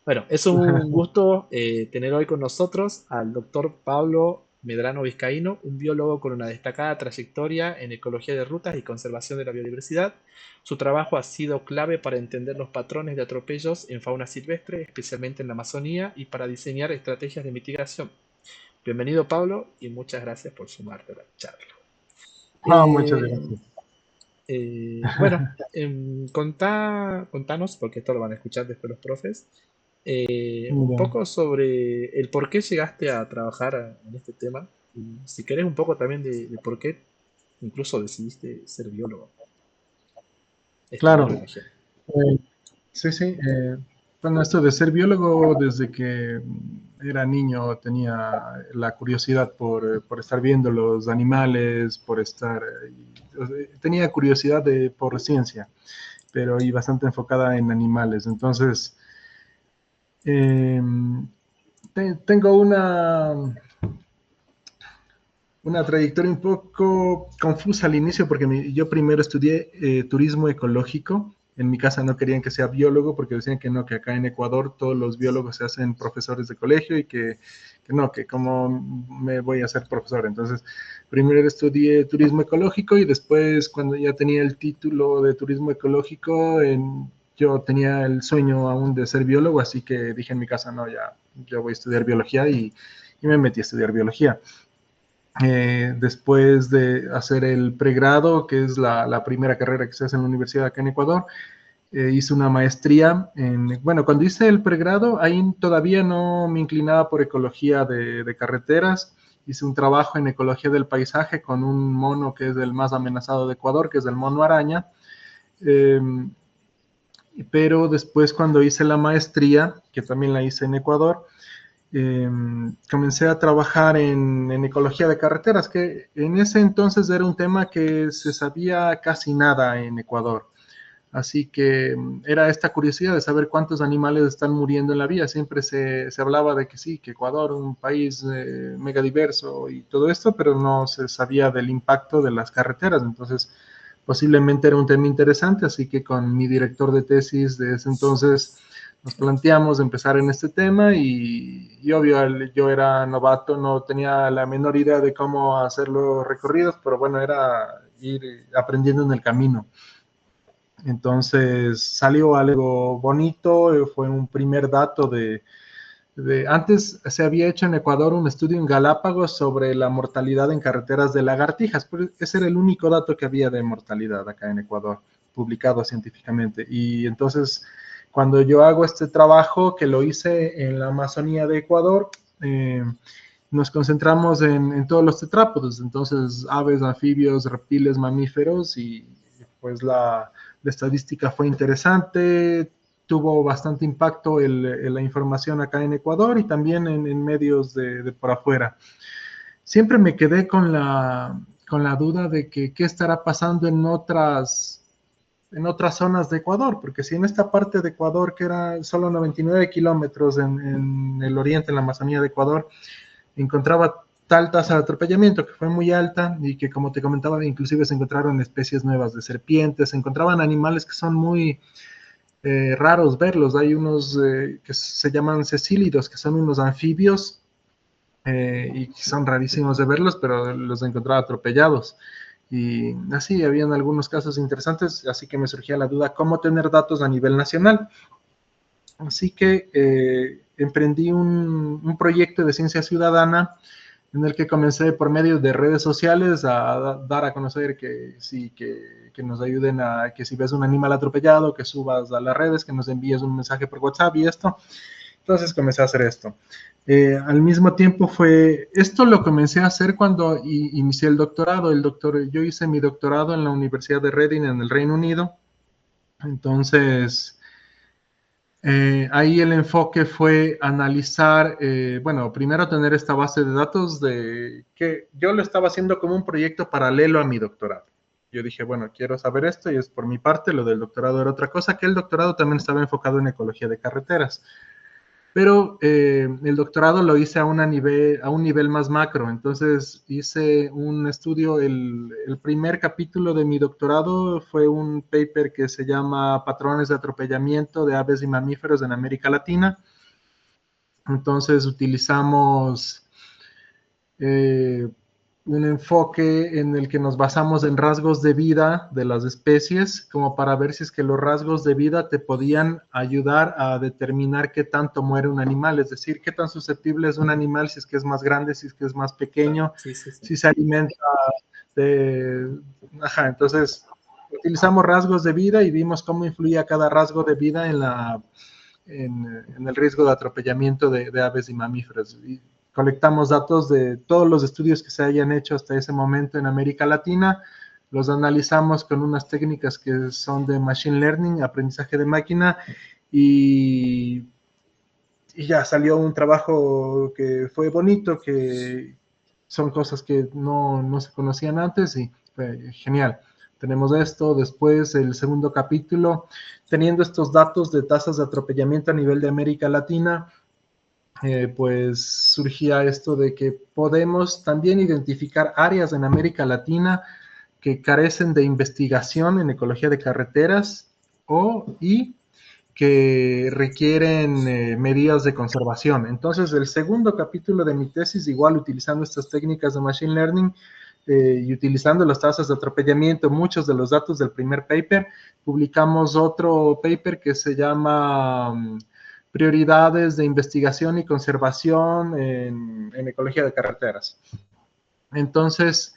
Bueno, es un gusto tener hoy con nosotros al doctor Pablo Medrano Vizcaíno, un biólogo con una destacada trayectoria en ecología de rutas y conservación de la biodiversidad. Su trabajo ha sido clave para entender los patrones de atropellos en fauna silvestre, especialmente en la Amazonía, y para diseñar estrategias de mitigación. Bienvenido, Pablo, y muchas gracias por sumarte a la charla. Muchas Eh, gracias. bueno, contanos, porque esto lo van a escuchar después los profes, un Mira, poco sobre el por qué llegaste a trabajar en este tema. Y si querés un poco también de por qué incluso decidiste ser biólogo, estudiar claro. biología. eh, sí, sí. Bueno, esto de ser biólogo, desde que era niño tenía la curiosidad por estar viendo los animales, por estar... o sea, tenía curiosidad por ciencia, pero y bastante enfocada en animales. Entonces, eh, tengo una trayectoria un poco confusa al inicio porque yo primero estudié turismo ecológico. En mi casa no querían que sea biólogo porque decían que no, que acá en Ecuador todos los biólogos se hacen profesores de colegio y que no, que cómo me voy a ser profesor. Entonces, primero estudié turismo ecológico y después cuando ya tenía el título de turismo ecológico, yo tenía el sueño aún de ser biólogo, así que dije en mi casa, no, ya, yo voy a estudiar biología y me metí a estudiar biología. Después de hacer el pregrado, que es la primera carrera que se hace en la universidad acá en Ecuador, hice una maestría bueno, cuando hice el pregrado, ahí todavía no me inclinaba por ecología de carreteras, hice un trabajo en ecología del paisaje con un mono que es el más amenazado de Ecuador, que es el mono araña. eh, pero después cuando hice la maestría, que también la hice en Ecuador, eh, comencé a trabajar en ecología de carreteras, que en ese entonces era un tema que se sabía casi nada en Ecuador. Así que era esta curiosidad de saber cuántos animales están muriendo en la vía. Siempre se hablaba de que sí, que Ecuador, un país mega diverso y todo esto, pero no se sabía del impacto de las carreteras. Entonces, posiblemente era un tema interesante, así que con mi director de tesis de ese entonces nos planteamos empezar en este tema y obvio, yo era novato, no tenía la menor idea de cómo hacer los recorridos, pero bueno, era ir aprendiendo en el camino. Entonces salió algo bonito, fue un primer dato antes se había hecho en Ecuador un estudio en Galápagos sobre la mortalidad en carreteras de lagartijas, pero ese era el único dato que había de mortalidad acá en Ecuador, publicado científicamente. Y entonces, cuando yo hago este trabajo, que lo hice en la Amazonía de Ecuador, nos concentramos en todos los tetrápodos, entonces aves, anfibios, reptiles, mamíferos, y pues la estadística fue interesante, tuvo bastante impacto la información acá en Ecuador y también en medios de por afuera. Siempre me quedé con la duda de que qué estará pasando en otras zonas de Ecuador, porque si en esta parte de Ecuador, que era solo 99 kilómetros en el oriente, en la Amazonía de Ecuador, encontraba tal tasa de atropellamiento que fue muy alta y que, como te comentaba, inclusive se encontraron especies nuevas de serpientes, se encontraban animales que son muy raros verlos. Hay unos que se llaman cecílidos, que son unos anfibios y que son rarísimos de verlos, pero los encontraba atropellados. Y así, habían algunos casos interesantes, así que me surgía la duda, ¿cómo tener datos a nivel nacional? Así que emprendí un proyecto de ciencia ciudadana en el que comencé por medio de redes sociales a dar a conocer que sí, que nos ayuden a que si ves un animal atropellado, que subas a las redes, que nos envíes un mensaje por WhatsApp y esto. Entonces comencé a hacer esto. Al mismo tiempo esto lo comencé a hacer cuando inicié el doctorado. Yo hice mi doctorado en la Universidad de Reading en el Reino Unido. Entonces, ahí el enfoque fue analizar, bueno, primero tener esta base de datos de que yo lo estaba haciendo como un proyecto paralelo a mi doctorado. Yo dije, bueno, quiero saber esto y es por mi parte, lo del doctorado era otra cosa, que el doctorado también estaba enfocado en ecología de carreteras. Pero el doctorado lo hice a un nivel más macro. Entonces hice un estudio, el primer capítulo de mi doctorado fue un paper que se llama Patrones de atropellamiento de aves y mamíferos en América Latina. Entonces utilizamos eh, un enfoque en el que nos basamos en rasgos de vida de las especies, como para ver si es que los rasgos de vida te podían ayudar a determinar qué tanto muere un animal, es decir, qué tan susceptible es un animal, si es que es más grande, si es que es más pequeño, Sí, sí, sí. si se alimenta de... Ajá, entonces utilizamos rasgos de vida y vimos cómo influía cada rasgo de vida en el riesgo de atropellamiento de aves y mamíferos. Y colectamos datos de todos los estudios que se hayan hecho hasta ese momento en América Latina, los analizamos con unas técnicas que son de Machine Learning, aprendizaje de máquina, y, y ya salió un trabajo que fue bonito, que son cosas que no se conocían antes y fue genial. Tenemos esto, después el segundo capítulo, teniendo estos datos de tasas de atropellamiento a nivel de América Latina, pues surgía esto de que podemos también identificar áreas en América Latina que carecen de investigación en ecología de carreteras y que requieren medidas de conservación. Entonces, el segundo capítulo de mi tesis, igual utilizando estas técnicas de Machine Learning y utilizando las tasas de atropellamiento, muchos de los datos del primer paper, publicamos otro paper que se llama Prioridades de investigación y conservación en ecología de carreteras. Entonces,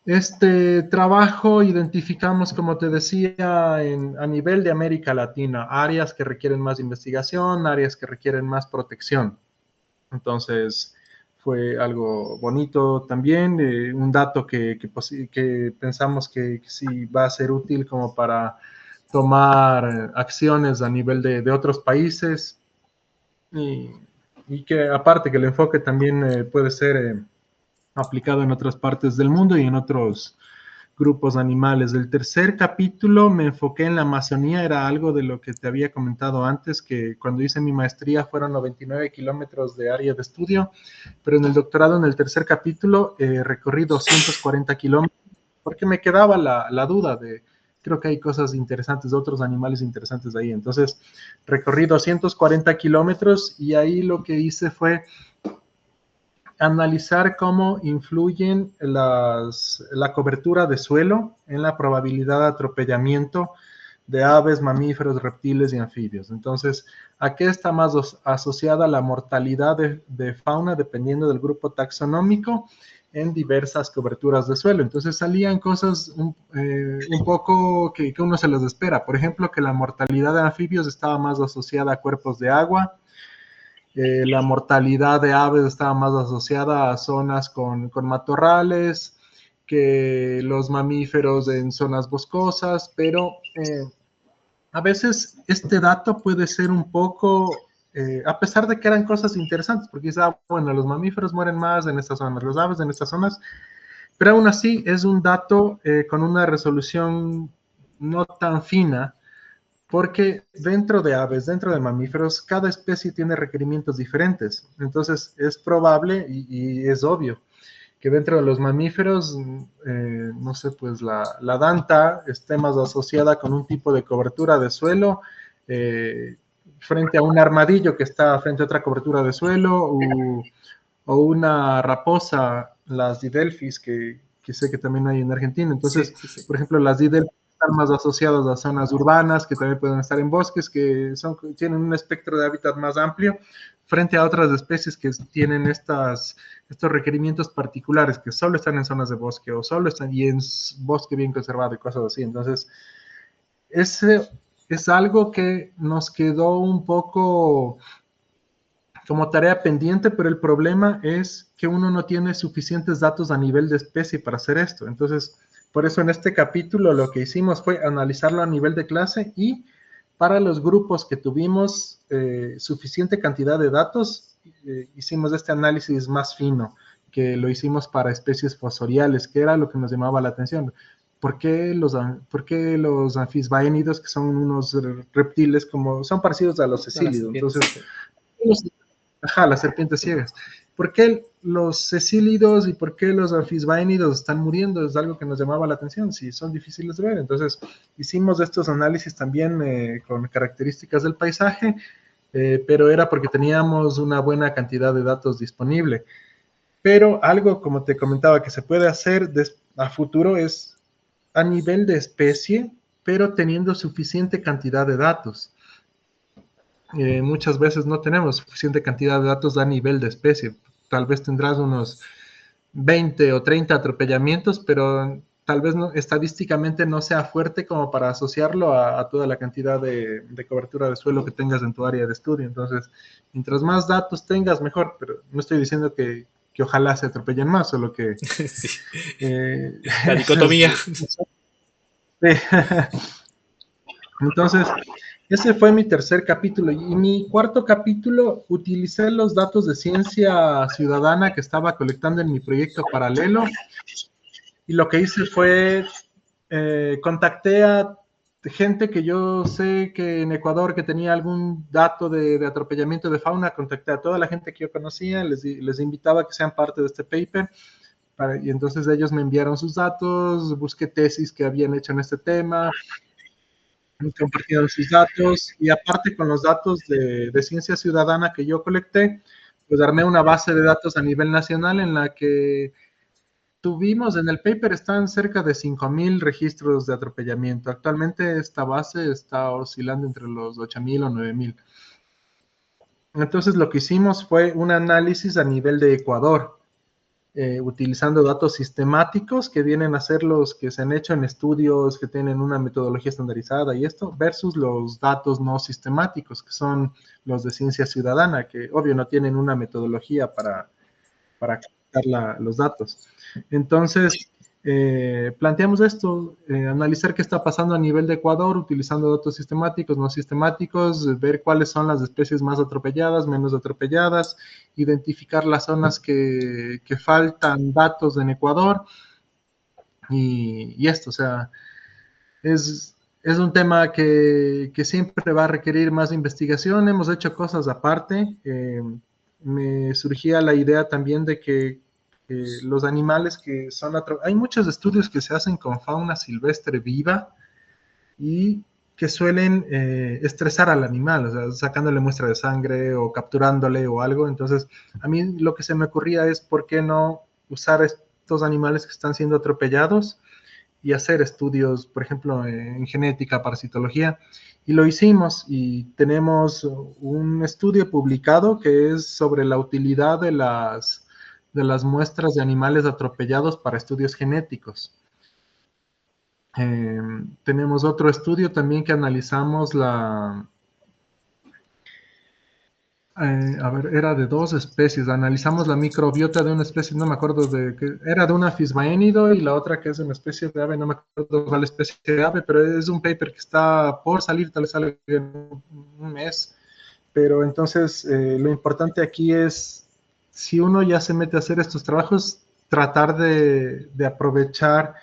este trabajo identificamos, como te decía, a nivel de América Latina, áreas que requieren más investigación, áreas que requieren más protección. Entonces, fue algo bonito también, un dato que pensamos que sí va a ser útil como para tomar acciones a nivel de otros países y, y, que aparte que el enfoque también puede ser aplicado en otras partes del mundo y en otros grupos animales. El tercer capítulo me enfoqué en la Amazonía, era algo de lo que te había comentado antes, que cuando hice mi maestría fueron 99 kilómetros de área de estudio, pero en el doctorado, en el tercer capítulo, recorrí 240 kilómetros, porque me quedaba la duda de, creo que hay cosas interesantes, de otros animales interesantes ahí. Entonces, recorrí 240 kilómetros y ahí lo que hice fue analizar cómo influyen la cobertura de suelo en la probabilidad de atropellamiento de aves, mamíferos, reptiles y anfibios. Entonces, ¿a qué está más asociada la mortalidad de fauna dependiendo del grupo taxonómico en diversas coberturas de suelo? Entonces salían cosas un poco que uno se las espera. Por ejemplo, que la mortalidad de anfibios estaba más asociada a cuerpos de agua, la mortalidad de aves estaba más asociada a zonas con matorrales que los mamíferos en zonas boscosas, pero a veces este dato puede ser un poco, a pesar de que eran cosas interesantes, porque quizá, bueno, los mamíferos mueren más en estas zonas, los aves en estas zonas, pero aún así es un dato con una resolución no tan fina, porque dentro de aves, dentro de mamíferos, cada especie tiene requerimientos diferentes. Entonces es probable y es obvio que dentro de los mamíferos, no sé, pues la danta esté más asociada con un tipo de cobertura de suelo eh, frente a un armadillo que está frente a otra cobertura de suelo o una raposa, las didelfis, que sé que también hay en Argentina. Entonces, Sí, sí, sí. por ejemplo, las didelfis están más asociadas a zonas urbanas, que también pueden estar en bosques, tienen un espectro de hábitat más amplio, frente a otras especies que tienen estos requerimientos particulares, que solo están en zonas de bosque o solo están y en bosque bien conservado y cosas así. Entonces, ese es algo que nos quedó un poco como tarea pendiente, pero el problema es que uno no tiene suficientes datos a nivel de especie para hacer esto. Entonces, por eso en este capítulo lo que hicimos fue analizarlo a nivel de clase y para los grupos que tuvimos suficiente cantidad de datos, hicimos este análisis más fino, que lo hicimos para especies fosoriales, que era lo que nos llamaba la atención. ¿Por qué los anfisbaénidos, que son unos reptiles como son parecidos a los A las cecílidos? serpientes, sí, Entonces, sí. las serpientes ciegas. ¿Por qué los cecílidos y por qué los anfisbaénidos están muriendo? Es algo que nos llamaba la atención, si son difíciles de ver. Entonces, hicimos estos análisis también con características del paisaje, pero era porque teníamos una buena cantidad de datos disponible. Pero algo, como te comentaba, que se puede hacer a futuro es a nivel de especie, pero teniendo suficiente cantidad de datos. Muchas veces no tenemos suficiente cantidad de datos a nivel de especie. Tal vez tendrás unos 20 o 30 atropellamientos, pero tal vez no, estadísticamente no sea fuerte como para asociarlo a toda la cantidad de cobertura de suelo que tengas en tu área de estudio. Entonces, mientras más datos tengas, mejor, pero no estoy diciendo que ojalá se atropellen más, solo que Sí. La eso es, dicotomía. entonces, ese fue mi tercer capítulo. Y mi cuarto capítulo, utilicé los datos de ciencia ciudadana que estaba colectando en mi proyecto paralelo. Y lo que hice fue, contacté a gente que yo sé que en Ecuador que tenía algún dato de atropellamiento de fauna, contacté a toda la gente que yo conocía, les invitaba a que sean parte de este paper. Y entonces ellos me enviaron sus datos, busqué tesis que habían hecho en este tema, compartieron sus datos y aparte con los datos de ciencia ciudadana que yo colecté, pues armé una base de datos a nivel nacional en la que tuvimos, en el paper están cerca de 5,000 registros de atropellamiento. Actualmente esta base está oscilando entre los 8,000 o 9,000. Entonces lo que hicimos fue un análisis a nivel de Ecuador, utilizando datos sistemáticos que vienen a ser los que se han hecho en estudios que tienen una metodología estandarizada y esto, versus los datos no sistemáticos, que son los de ciencia ciudadana, que obvio no tienen una metodología para captar los datos. Entonces, planteamos esto, analizar qué está pasando a nivel de Ecuador utilizando datos sistemáticos, no sistemáticos, ver cuáles son las especies más atropelladas, menos atropelladas, identificar las zonas que faltan datos en Ecuador y esto, o sea, es un tema que siempre va a requerir más investigación. Hemos hecho cosas aparte. Me surgía la idea también de que los animales que son... Hay muchos estudios que se hacen con fauna silvestre viva y que suelen estresar al animal, o sea, sacándole muestra de sangre o capturándole o algo. Entonces, a mí lo que se me ocurría es por qué no usar estos animales que están siendo atropellados y hacer estudios, por ejemplo, en genética, parasitología, y lo hicimos y tenemos un estudio publicado que es sobre la utilidad de las muestras de animales atropellados para estudios genéticos. Tenemos otro estudio también que analizamos a ver, era de dos especies. Analizamos la microbiota de una especie, no me acuerdo de qué, era de una fisbaénido y la otra que es una especie de ave, no me acuerdo cuál especie de ave, pero es un paper que está por salir, tal vez sale en un mes. Pero entonces lo importante aquí es, si uno ya se mete a hacer estos trabajos, tratar de aprovechar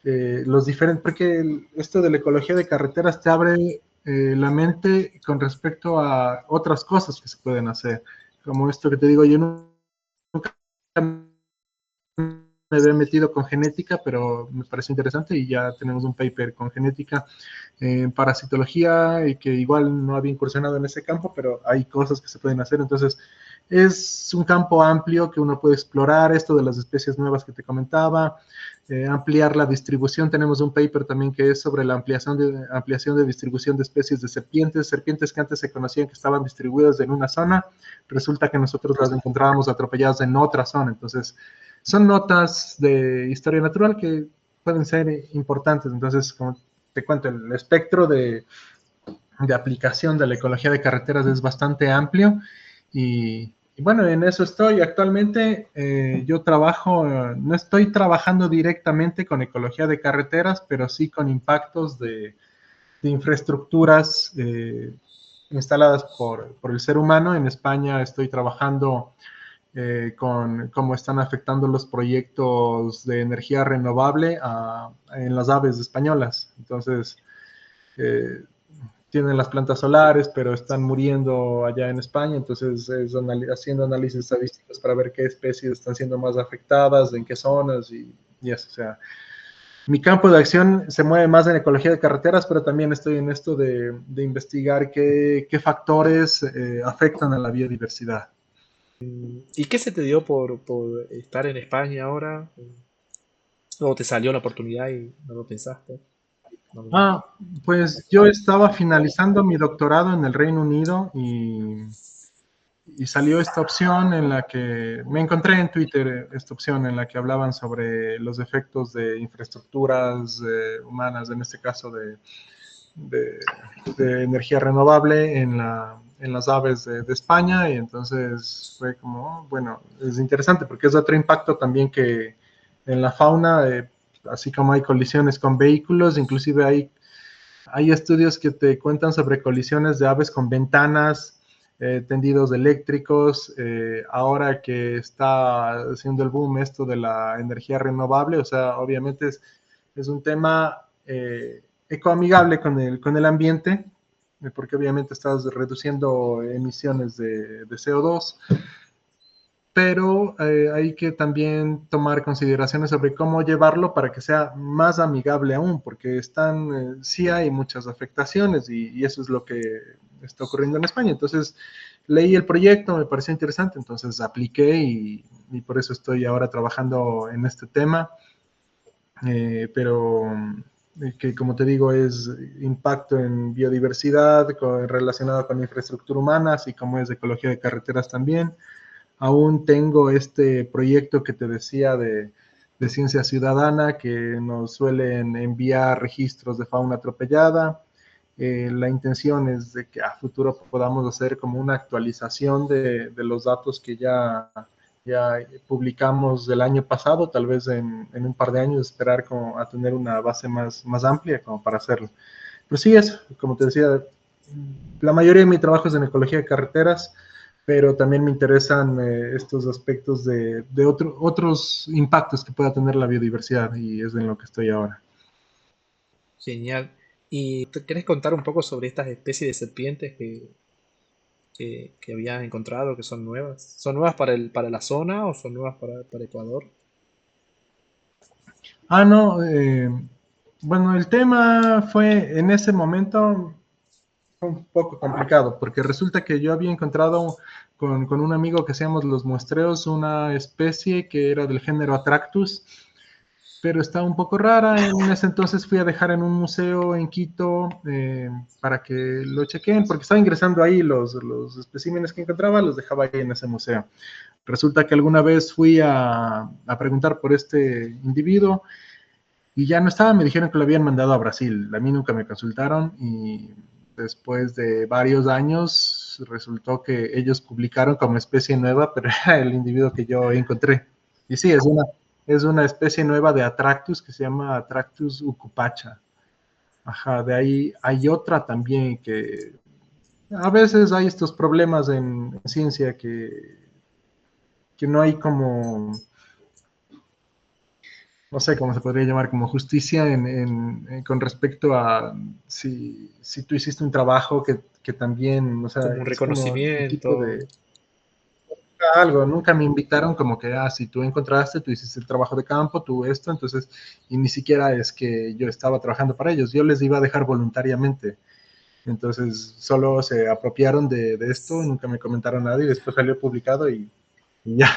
los diferentes, porque esto de la ecología de carreteras te abre la mente con respecto a otras cosas que se pueden hacer, como esto que te digo, yo nunca me había metido con genética, pero me parece interesante y ya tenemos un paper con genética en parasitología y que igual no había incursionado en ese campo, pero hay cosas que se pueden hacer, entonces es un campo amplio que uno puede explorar, esto de las especies nuevas que te comentaba, ampliar la distribución. Tenemos un paper también que es sobre la ampliación de distribución de especies de serpientes que antes se conocían que estaban distribuidas en una zona, resulta que nosotros las encontrábamos atropelladas en otra zona. Entonces, son notas de historia natural que pueden ser importantes. Entonces, como te cuento, el espectro de aplicación de la ecología de carreteras es bastante amplio y bueno, en eso estoy. Actualmente yo trabajo, no estoy trabajando directamente con ecología de carreteras, pero sí con impactos de infraestructuras instaladas por el ser humano. En España estoy trabajando con cómo están afectando los proyectos de energía renovable en las aves españolas. Entonces, eh, tienen las plantas solares, pero están muriendo allá en España, entonces es haciendo análisis estadísticos para ver qué especies están siendo más afectadas, en qué zonas y eso, o sea, mi campo de acción se mueve más en ecología de carreteras, pero también estoy en esto de investigar qué factores afectan a la biodiversidad. ¿Y qué se te dio por estar en España ahora? ¿O te salió la oportunidad y no lo pensaste? No lo- Ah, pues yo estaba finalizando mi doctorado en el Reino Unido y salió esta opción en la que me encontré en Twitter, esta opción en la que hablaban sobre los efectos de infraestructuras humanas, en este caso de, de energía renovable en las aves de España, y entonces fue como, oh, bueno, es interesante porque es otro impacto también que en la fauna, así como hay colisiones con vehículos, inclusive hay estudios que te cuentan sobre colisiones de aves con ventanas, tendidos eléctricos, ahora que está haciendo el boom esto de la energía renovable, o sea, obviamente es un tema ecoamigable con el ambiente, porque obviamente estás reduciendo emisiones de CO2, pero hay que también tomar consideraciones sobre cómo llevarlo para que sea más amigable aún, porque sí hay muchas afectaciones y eso es lo que está ocurriendo en España. Entonces, leí el proyecto, me pareció interesante, entonces apliqué y por eso estoy ahora trabajando en este tema, pero que como te digo es impacto en biodiversidad relacionado con infraestructura humana, así como es ecología de carreteras también. Aún tengo este proyecto que te decía de ciencia ciudadana que nos suelen enviar registros de fauna atropellada. La intención es de que a futuro podamos hacer como una actualización de los datos que ya publicamos del año pasado, tal vez en un par de años esperar como a tener una base más amplia como para hacerlo. Pero sí, eso, como te decía, la mayoría de mi trabajo es en ecología de carreteras, pero también me interesan estos aspectos de otros impactos que pueda tener la biodiversidad y es en lo que estoy ahora. Genial. ¿Y te querés contar un poco sobre estas especies de serpientes que habías encontrado, que son nuevas? ¿Son nuevas para la zona o son nuevas para Ecuador? Ah, no, bueno, el tema fue en ese momento un poco complicado, porque resulta que yo había encontrado con un amigo que hacíamos los muestreos una especie que era del género Atractus, pero está un poco rara. En ese entonces fui a dejar en un museo en Quito para que lo chequen, porque estaba ingresando ahí los especímenes que encontraba, los dejaba ahí en ese museo. Resulta que alguna vez fui a preguntar por este individuo y ya no estaba, me dijeron que lo habían mandado a Brasil. A mí nunca me consultaron y después de varios años resultó que ellos publicaron como especie nueva, pero era el individuo que yo encontré. Y sí, es una especie nueva de Atractus que se llama Atractus ucupacha. Ajá, de ahí hay otra también que a veces hay estos problemas en ciencia que no hay como no sé cómo se podría llamar, como justicia con respecto a si tú hiciste un trabajo que también, o sea, Como un es como un tipo reconocimiento. de algo, nunca me invitaron como que, si tú encontraste, tú hiciste el trabajo de campo, tú esto, entonces, y ni siquiera es que yo estaba trabajando para ellos, yo les iba a dejar voluntariamente, entonces solo se apropiaron de esto, nunca me comentaron nada y después salió publicado y ya,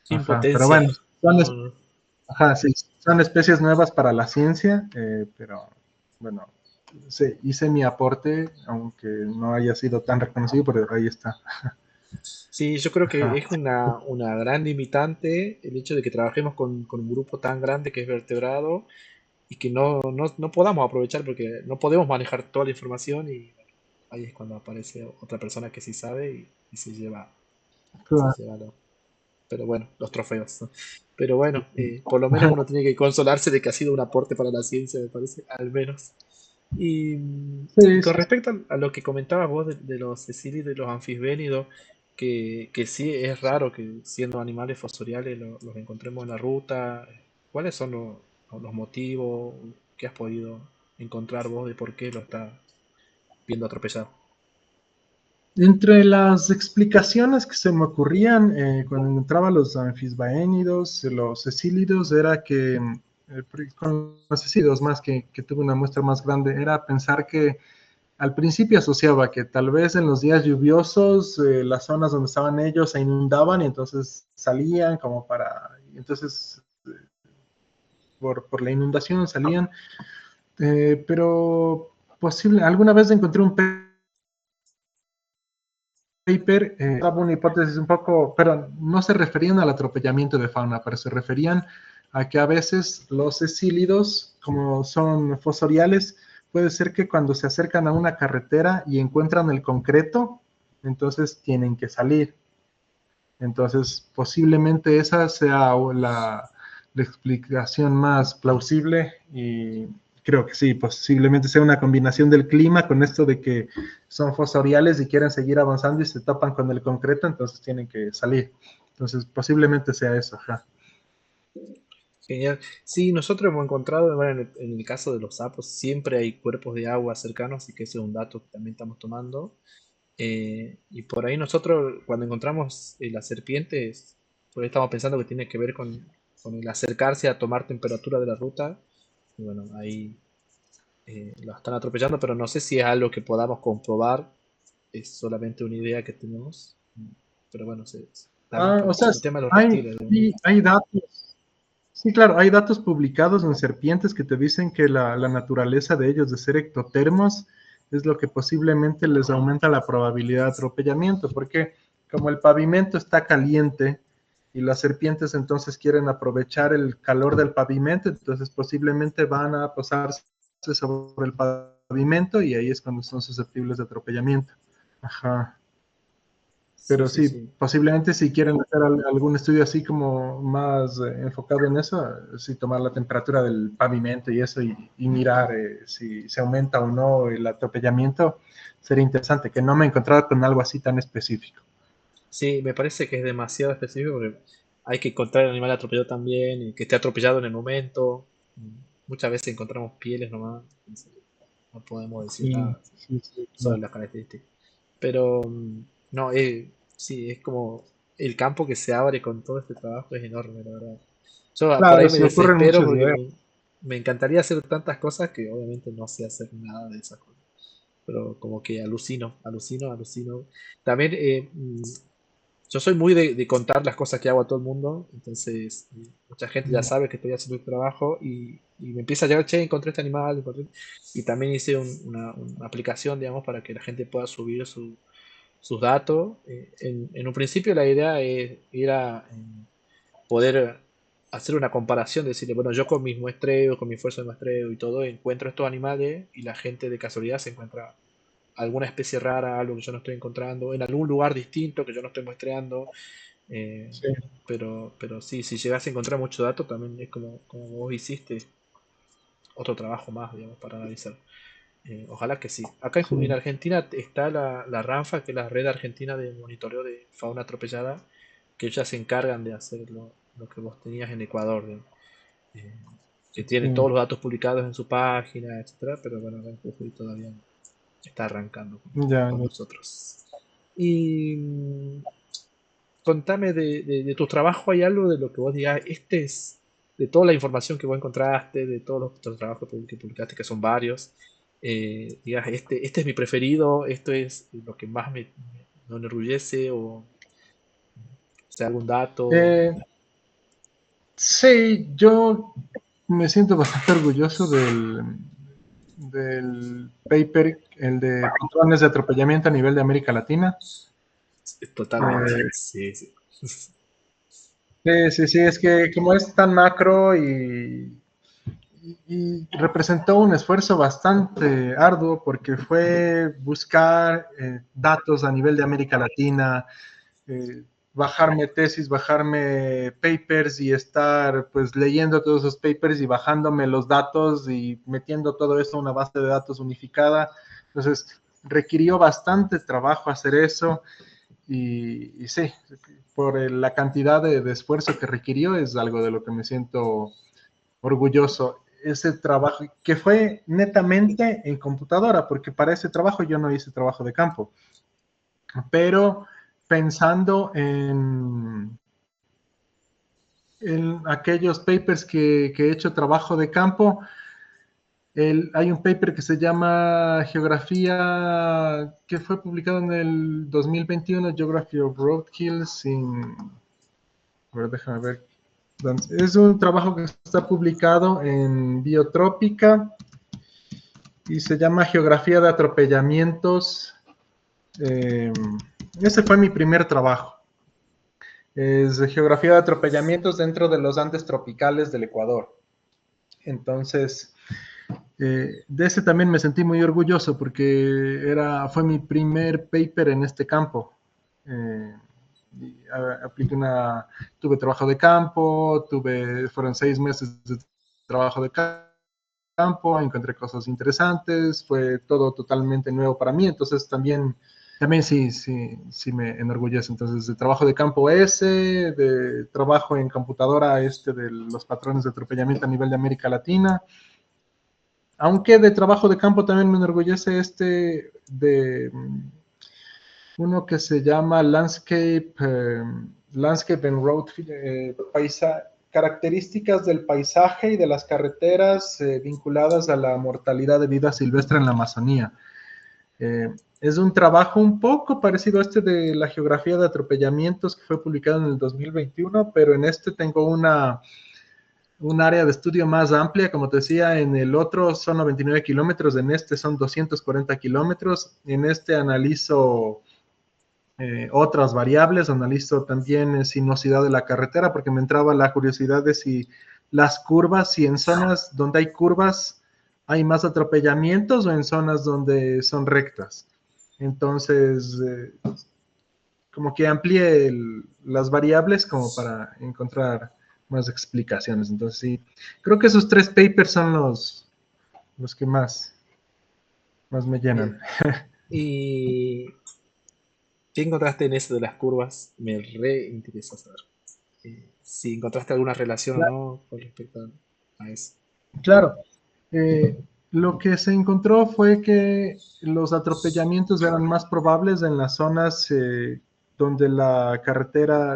Qué ajá, pero impotencia. bueno, No, no. ajá, sí, son especies nuevas para la ciencia, pero bueno, sí, hice mi aporte, aunque no haya sido tan reconocido, pero ahí está. Sí, yo creo que Ajá, es una gran limitante el hecho de que trabajemos con un grupo tan grande que es vertebrado y que no podamos aprovechar porque no podemos manejar toda la información y bueno, ahí es cuando aparece otra persona que sí sabe y se claro. lleva pero bueno, los trofeos, ¿no? Pero bueno, por lo menos uno tiene que consolarse de que ha sido un aporte para la ciencia, me parece, al menos. Y Sí, con sí, respecto a lo que comentabas vos de los cecilios y de los anfisbénidos, que sí es raro que siendo animales fosoriales los encontremos en la ruta, ¿cuáles son los motivos que has podido encontrar vos de por qué lo está? viendo atropellar. Entre las explicaciones que se me ocurrían cuando encontraba los anfisbaénidos, los cecílidos, era que, con los cecílidos más que tuve una muestra más grande, era pensar que al principio asociaba que tal vez en los días lluviosos las zonas donde estaban ellos se inundaban y entonces salían como para, entonces por la inundación salían, pero posible, alguna vez encontré un paper, daba una hipótesis un poco, pero no se referían al atropellamiento de fauna, pero se referían a que a veces los cecílidos, como son fosoriales, puede ser que cuando se acercan a una carretera y encuentran el concreto, entonces tienen que salir. Entonces, posiblemente esa sea la explicación más plausible y creo que sí, posiblemente sea una combinación del clima con esto de que son fosoriales y quieren seguir avanzando y se topan con el concreto, entonces tienen que salir. Entonces, posiblemente sea eso, ajá. Genial. Sí, nosotros hemos encontrado, bueno, en el caso de los sapos, siempre hay cuerpos de agua cercanos, así que ese es un dato que también estamos tomando. Y por ahí nosotros, cuando encontramos las serpientes, por ahí estamos pensando que tiene que ver con el acercarse a tomar temperatura de la ruta. Y bueno, ahí lo están atropellando, pero no sé si es algo que podamos comprobar, es solamente una idea que tenemos. Pero bueno, también O sea, el tema de los hay, reptiles, digamos. sí, hay datos. Sí, claro, hay datos publicados en serpientes que te dicen que la naturaleza de ellos de ser ectotermos es lo que posiblemente les aumenta la probabilidad de atropellamiento, porque como el pavimento está caliente y las serpientes entonces quieren aprovechar el calor del pavimento, entonces posiblemente van a posarse sobre el pavimento y ahí es cuando son susceptibles de atropellamiento. Ajá. Sí, Pero sí, sí, sí. posiblemente si quieren hacer algún estudio así como más enfocado en eso, sí tomar la temperatura del pavimento y eso y mirar si se aumenta o no el atropellamiento, sería interesante, que no me encontrara con algo así tan específico. Sí, me parece que es demasiado específico porque hay que encontrar el animal atropellado también y que esté atropellado en el momento. Muchas veces encontramos pieles nomás, entonces no podemos decir Sí, nada sí, sí, sobre claro. las características. Pero no, sí, es como el campo que se abre con todo este trabajo es enorme, la verdad. Yo por Claro, ahí me se me ocurren desespero muchas porque ideas. me encantaría hacer tantas cosas que obviamente no sé hacer nada de esas cosas. Pero como que alucino, alucino, alucino. También yo soy muy de contar las cosas que hago a todo el mundo, entonces mucha gente ya sabe que estoy haciendo el trabajo y me empieza a llegar, che, encontré este animal, y también hice una aplicación, digamos, para que la gente pueda subir sus datos. En un principio la idea era poder hacer una comparación, decirle, bueno, yo con mis muestreos, con mi esfuerzo de muestreo y todo, encuentro estos animales y la gente de casualidad se encuentra alguna especie rara, algo que yo no estoy encontrando, en algún lugar distinto que yo no estoy muestreando. eh, Sí, pero sí, si llegas a encontrar mucho dato, también es como vos hiciste, otro trabajo más, digamos, para analizar. Ojalá que sí. Acá en sí. Argentina está la RANFA, que es la Red Argentina de Monitoreo de Fauna Atropellada, que ellas se encargan de hacer lo que vos tenías en Ecuador, digamos. Eh, que tienen Sí. todos los datos publicados en su página, etcétera, pero bueno, acá en Jujuy todavía no está arrancando Ya, con ya. nosotros. Y contame de tu trabajo, ¿hay algo de lo que vos digas, este es, de toda la información que vos encontraste, de todos los trabajos que publicaste, que son varios, digas, este es mi preferido, esto es lo que más me enorgullece, o sea, algún dato? Eh, sí, yo me siento bastante orgulloso del paper, el de patrones de atropellamiento a nivel de América Latina. Totalmente, Eh, sí, sí. sí, sí, sí, es que como es tan macro y representó un esfuerzo bastante arduo porque fue buscar datos a nivel de América Latina, eh, bajarme tesis, bajarme papers y estar pues leyendo todos esos papers y bajándome los datos y metiendo todo eso en una base de datos unificada. Entonces, requirió bastante trabajo hacer eso y sí, por la cantidad de esfuerzo que requirió es algo de lo que me siento orgulloso. ese trabajo, que fue netamente en computadora, porque para ese trabajo yo no hice trabajo de campo, pero pensando en aquellos papers que he hecho trabajo de campo, hay un paper que se llama Geografía, que fue publicado en el 2021, Geography of Roadkills, a ver, déjame ver. Es un trabajo que está publicado en Biotrópica y se llama Geografía de Atropellamientos. Ese fue mi primer trabajo. Es de geografía de atropellamientos dentro de los Andes tropicales del Ecuador. Entonces, de ese también me sentí muy orgulloso porque fue mi primer paper en este campo. Tuve trabajo de campo, fueron 6 meses de trabajo de campo, encontré cosas interesantes, fue todo totalmente nuevo para mí, entonces también sí me enorgullece. Entonces, de trabajo de campo de trabajo en computadora de los patrones de atropellamiento a nivel de América Latina, aunque de trabajo de campo también me enorgullece de uno que se llama Landscape and Road, características del paisaje y de las carreteras vinculadas a la mortalidad de vida silvestre en la Amazonía. Es un trabajo un poco parecido a de la geografía de atropellamientos que fue publicado en el 2021, pero en tengo un área de estudio más amplia, como te decía, en el otro son 99 kilómetros, en son 240 kilómetros, en analizo otras variables, analizo también sinuosidad de la carretera, porque me entraba la curiosidad de si las curvas, si en zonas donde hay curvas hay más atropellamientos o en zonas donde son rectas. Entonces, como que amplié las variables como para encontrar más explicaciones. Entonces, sí, creo que esos 3 papers son los que más me llenan. ¿Y qué encontraste en eso de las curvas? Me re interesa saber. Si encontraste alguna relación o no con respecto a eso. Claro, lo que se encontró fue que los atropellamientos eran más probables en las zonas donde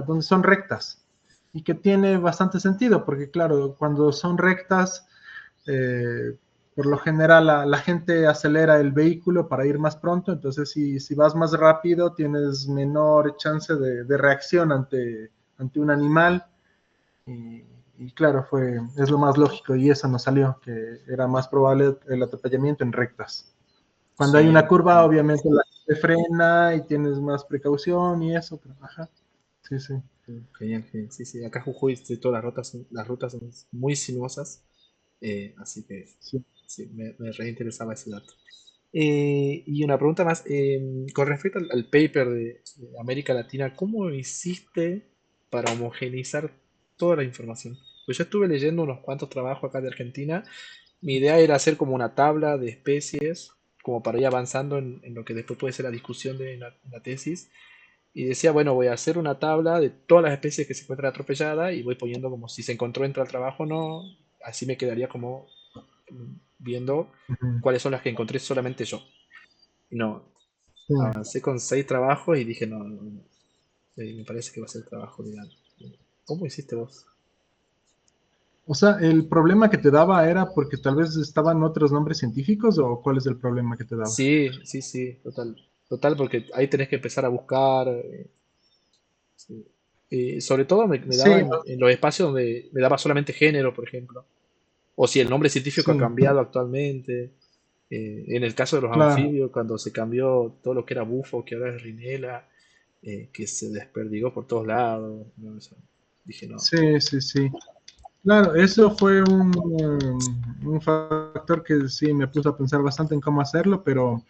donde son rectas, y que tiene bastante sentido, porque claro, cuando son rectas, eh, por lo general la gente acelera el vehículo para ir más pronto, entonces si vas más rápido tienes menor chance de reacción ante un animal. Y claro, es lo más lógico, y eso nos salió, que era más probable el atropellamiento en rectas. Cuando hay una Sí, curva, obviamente la gente frena y tienes más precaución y eso, pero ajá, sí, sí. genial, genial. Sí, sí, acá Jujuy, sí, todas las rutas son muy sinuosas, así que Sí. sí, me reinteresaba ese dato. Y una pregunta más, con respecto al paper de América Latina, ¿cómo hiciste para homogeneizar toda la información? Pues yo estuve leyendo unos cuantos trabajos acá de Argentina. Mi idea era hacer como una tabla de especies, como para ir avanzando en lo que después puede ser la discusión de la tesis. Y decía, bueno, voy a hacer una tabla de todas las especies que se encuentran atropelladas y voy poniendo como si se encontró dentro del trabajo o no. Así me quedaría como viendo Ujú. cuáles son las que encontré solamente yo. No, Sí. avancé con 6 trabajos y dije, no, no, no, me parece que va a ser el trabajo ideal. ¿Cómo hiciste vos? O sea, ¿el problema que te daba era porque tal vez estaban otros nombres científicos, o cuál es el problema que te daba? Sí, sí, sí, total. Total, porque ahí tenés que empezar a buscar. Sí. Sobre todo me daba Sí, en los espacios donde me daba solamente género, por ejemplo. O si el nombre científico ha sí, cambiado actualmente. En el caso de los claro. anfibios, cuando se cambió todo lo que era bufo, que ahora es rinela, que se desperdigó por todos lados. ¿No? Dije, no. Sí, sí, sí. Claro, eso fue un factor que sí me puso a pensar bastante en cómo hacerlo, pero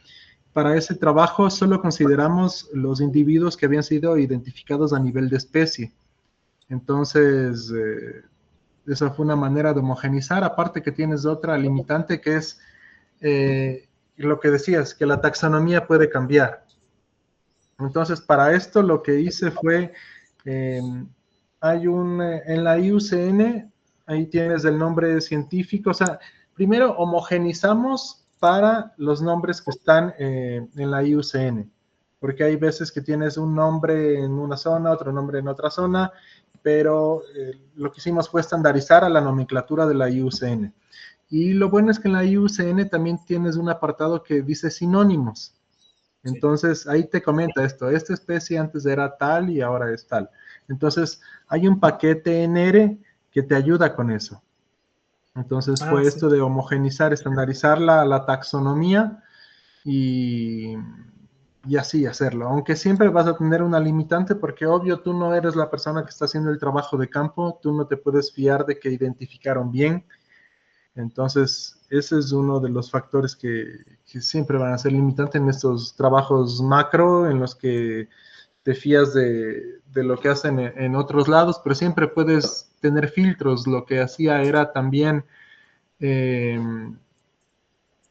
para ese trabajo solo consideramos los individuos que habían sido identificados a nivel de especie. Entonces, esa fue una manera de homogenizar, aparte que tienes otra limitante que es lo que decías, que la taxonomía puede cambiar. Entonces, para esto lo que hice fue, eh, en la IUCN ahí tienes el nombre científico. O sea, primero homogenizamos para los nombres que están en la IUCN, porque hay veces que tienes un nombre en una zona, otro nombre en otra zona, pero lo que hicimos fue estandarizar a la nomenclatura de la IUCN. Y lo bueno es que en la IUCN también tienes un apartado que dice sinónimos. Sí. Entonces ahí te comenta esto, esta especie antes era tal y ahora es tal. Entonces hay un paquete en R que te ayuda con eso. Entonces Ah, fue sí. esto de homogenizar, estandarizar la taxonomía y, y así hacerlo. Aunque siempre vas a tener una limitante porque obvio tú no eres la persona que está haciendo el trabajo de campo, tú no te puedes fiar de que identificaron bien. Entonces, ese es uno de los factores que siempre van a ser limitantes en estos trabajos macro en los que te fías de lo que hacen en otros lados, pero siempre puedes tener filtros. Lo que hacía era también eh,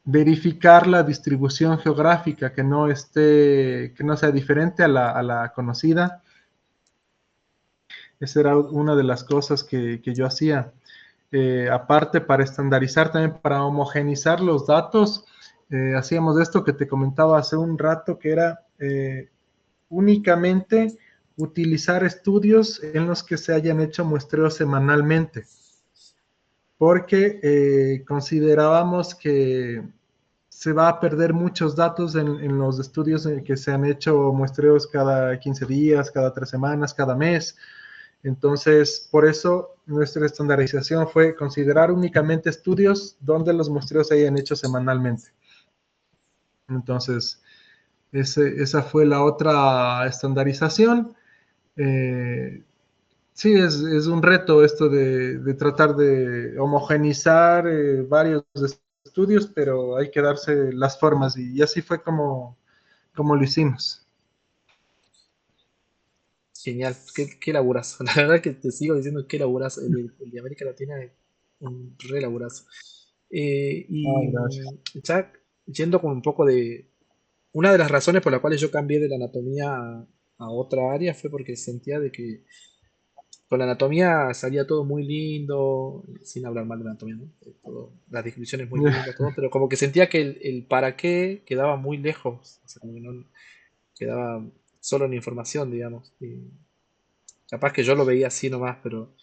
verificar la distribución geográfica, que no esté, que no sea diferente a la conocida. Esa era una de las cosas que yo hacía. Aparte, para estandarizar, también para homogenizar los datos, hacíamos esto que te comentaba hace un rato, que era únicamente utilizar estudios en los que se hayan hecho muestreos semanalmente, porque considerábamos que se va a perder muchos datos en los estudios en que se han hecho muestreos cada 15 días, cada 3 semanas, cada mes. Entonces, por eso nuestra estandarización fue considerar únicamente estudios donde los muestreos se hayan hecho semanalmente. Entonces, esa fue la otra estandarización. Eh, sí, es un reto esto de tratar de homogenizar varios estudios, pero hay que darse las formas y así fue como lo hicimos. Genial, qué laburazo. La verdad que te sigo diciendo qué laburazo. El de América Latina es un re laburazo. Ah, Y gracias. ya yendo con un poco de... Una de las razones por las cuales yo cambié de la anatomía a otra área fue porque sentía de que con la anatomía salía todo muy lindo, sin hablar mal de la anatomía, ¿no? Las descripciones muy lindas, todo, pero como que sentía que el para qué quedaba muy lejos, o sea, como que no quedaba solo en información, digamos. Y capaz que yo lo veía así nomás, pero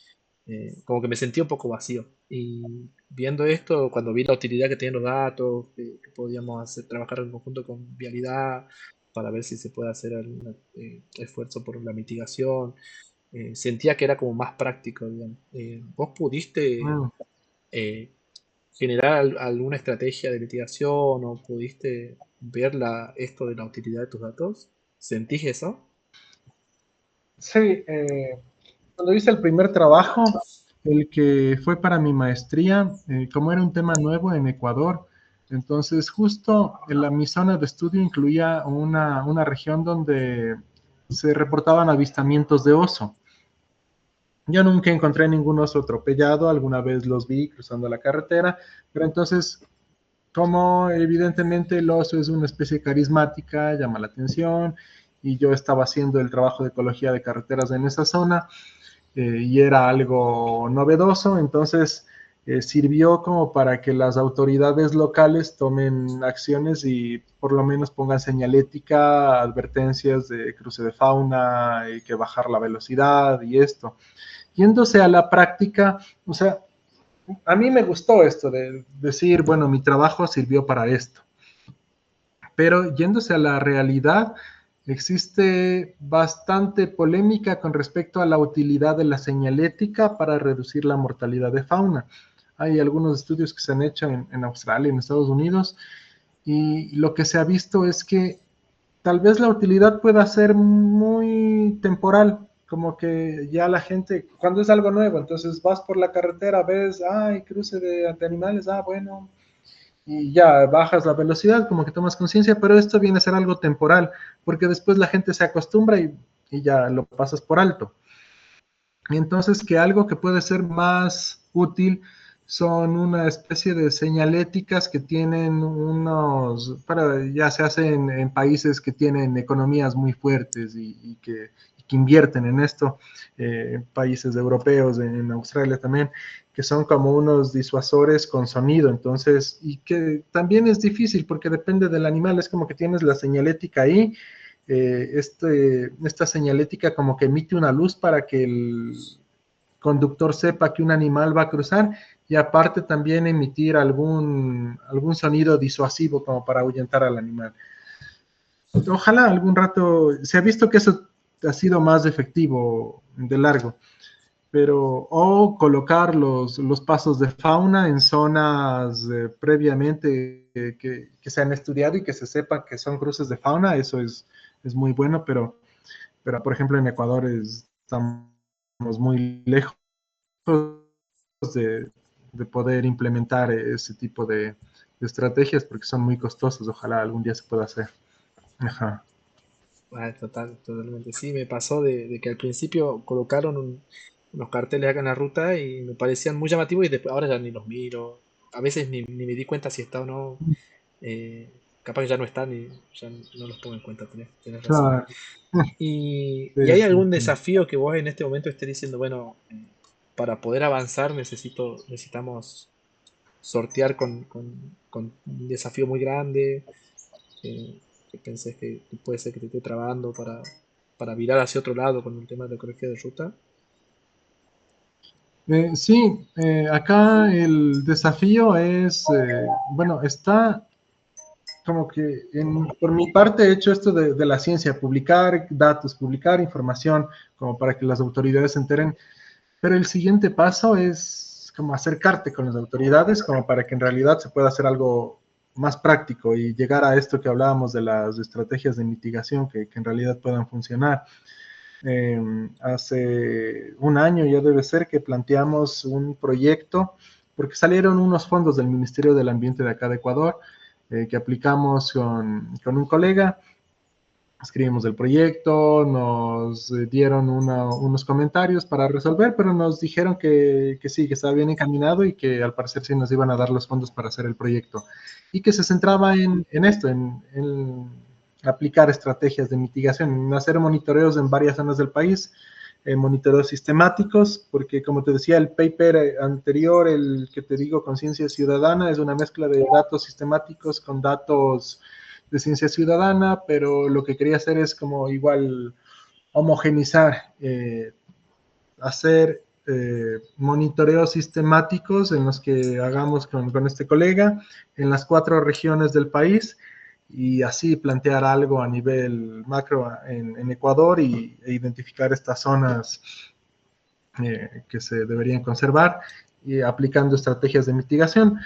como que me sentía un poco vacío. Y viendo esto, cuando vi la utilidad que tenían los datos, que podíamos hacer, trabajar en conjunto con Vialidad para ver si se puede hacer algún esfuerzo por la mitigación, sentía que era como más práctico, digamos. ¿Vos pudiste Mm. eh, generar alguna estrategia de mitigación o pudiste ver esto de la utilidad de tus datos? ¿Sentís eso? Sí, cuando hice el primer trabajo, el que fue para mi maestría, como era un tema nuevo en Ecuador, entonces justo mi zona de estudio incluía una región donde se reportaban avistamientos de oso. Yo nunca encontré ningún oso atropellado, alguna vez los vi cruzando la carretera, pero entonces, como evidentemente el oso es una especie carismática, llama la atención, y yo estaba haciendo el trabajo de ecología de carreteras en esa zona, y era algo novedoso, entonces sirvió como para que las autoridades locales tomen acciones y por lo menos pongan señalética, advertencias de cruce de fauna, y que bajar la velocidad y esto. Yéndose a la práctica, o sea, a mí me gustó esto de decir, bueno, mi trabajo sirvió para esto, pero yéndose a la realidad, existe bastante polémica con respecto a la utilidad de la señalética para reducir la mortalidad de fauna. Hay algunos estudios que se han hecho en Australia, en Estados Unidos, y lo que se ha visto es que tal vez la utilidad pueda ser muy temporal, como que ya la gente, cuando es algo nuevo, entonces vas por la carretera, ves, hay cruce de animales, bueno, y ya bajas la velocidad, como que tomas conciencia, pero esto viene a ser algo temporal, porque después la gente se acostumbra y ya lo pasas por alto. Y entonces que algo que puede ser más útil son una especie de señaléticas que tienen ya se hacen en países que tienen economías muy fuertes y que invierten en esto, países europeos, en Australia también, que son como unos disuasores con sonido, entonces, y que también es difícil porque depende del animal, es como que tienes la señalética ahí, esta señalética como que emite una luz para que el conductor sepa que un animal va a cruzar y aparte también emitir algún sonido disuasivo como para ahuyentar al animal. Ojalá algún rato, se ha visto que eso ha sido más efectivo de largo, pero o colocar los pasos de fauna en zonas previamente que se han estudiado y que se sepa que son cruces de fauna, eso es muy bueno, pero por ejemplo en Ecuador estamos muy lejos de, de poder implementar ese tipo de estrategias porque son muy costosas, ojalá algún día se pueda hacer. Ajá. Totalmente. Sí, me pasó de que al principio colocaron unos carteles acá en la ruta y me parecían muy llamativos y después ahora ya ni los miro. A veces ni me di cuenta si está o no. Capaz que ya no están y ya no los tomo en cuenta, tenés razón. Claro. ¿Y Sí, hay sí, algún sí. desafío que vos en este momento estés diciendo, bueno, para poder avanzar necesitamos sortear con un desafío muy grande? Que pensés que puede ser que te esté trabando para virar hacia otro lado con el tema de la ecología de ruta. Sí, acá el desafío es, bueno, está como que por mi parte he hecho esto de la ciencia, publicar datos, publicar información, como para que las autoridades se enteren, pero el siguiente paso es como acercarte con las autoridades, como para que en realidad se pueda hacer algo más práctico y llegar a esto que hablábamos de las estrategias de mitigación que en realidad puedan funcionar. Hace un año ya debe ser que planteamos un proyecto, porque salieron unos fondos del Ministerio del Ambiente de acá de Ecuador, que aplicamos con un colega, escribimos el proyecto, nos dieron unos comentarios para resolver, pero nos dijeron que sí, que estaba bien encaminado y que al parecer sí nos iban a dar los fondos para hacer el proyecto. Y que se centraba en esto, en aplicar estrategias de mitigación, en hacer monitoreos en varias zonas del país, monitoreos sistemáticos, porque como te decía, el paper anterior, el que te digo, Conciencia Ciudadana, es una mezcla de datos sistemáticos con datos de ciencia ciudadana, pero lo que quería hacer es como igual homogenizar, hacer monitoreos sistemáticos en los que hagamos con este colega en las 4 regiones del país y así plantear algo a nivel macro en Ecuador e identificar estas zonas que se deberían conservar y aplicando estrategias de mitigación.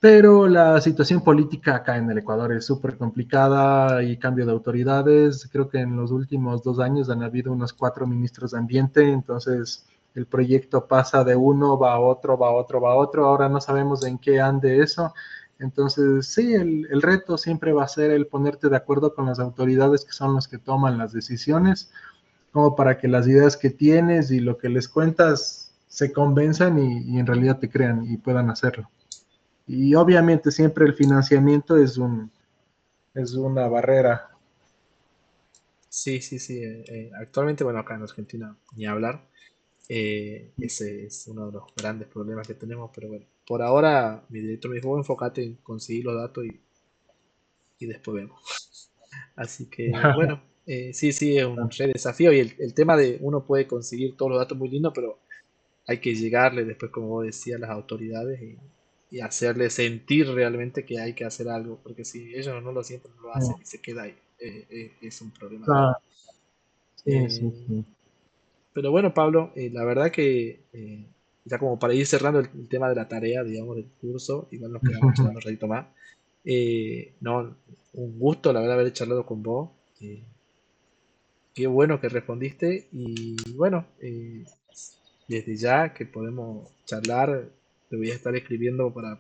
Pero la situación política acá en el Ecuador es súper complicada y cambio de autoridades. Creo que en los últimos 2 años han habido unos 4 ministros de ambiente, entonces el proyecto pasa de uno, va a otro, va a otro, va a otro. Ahora no sabemos en qué ande eso. Entonces, sí, el reto siempre va a ser el ponerte de acuerdo con las autoridades que son los que toman las decisiones, como para que las ideas que tienes y lo que les cuentas se convenzan y en realidad te crean y puedan hacerlo. Y obviamente siempre el financiamiento es una barrera. Sí, sí, sí. Actualmente, bueno, acá en Argentina ni hablar. Ese es uno de los grandes problemas que tenemos, pero bueno, por ahora mi director me dijo, "Vos enfocate en conseguir los datos y después vemos". Así que bueno, sí, sí, es un re desafío y el tema de uno puede conseguir todos los datos muy lindos, pero hay que llegarle después, como vos decías, a las autoridades y hacerle sentir realmente que hay que hacer algo, porque si ellos no lo sienten, no lo hacen y se queda ahí. Es un problema grave. Ah, sí, sí, Eh, sí. pero bueno, Pablo, la verdad que ya como para ir cerrando el tema de la tarea, digamos, del curso, igual nos quedamos charlando un ratito más. No, un gusto, la verdad, haber charlado con vos. Qué bueno que respondiste y bueno, desde ya que podemos charlar, te voy a estar escribiendo para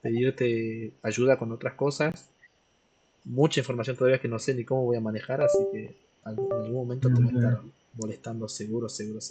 pedirte ayuda con otras cosas. Mucha información todavía que no sé ni cómo voy a manejar, así que en algún momento te voy a estar molestando seguro, seguro, seguro.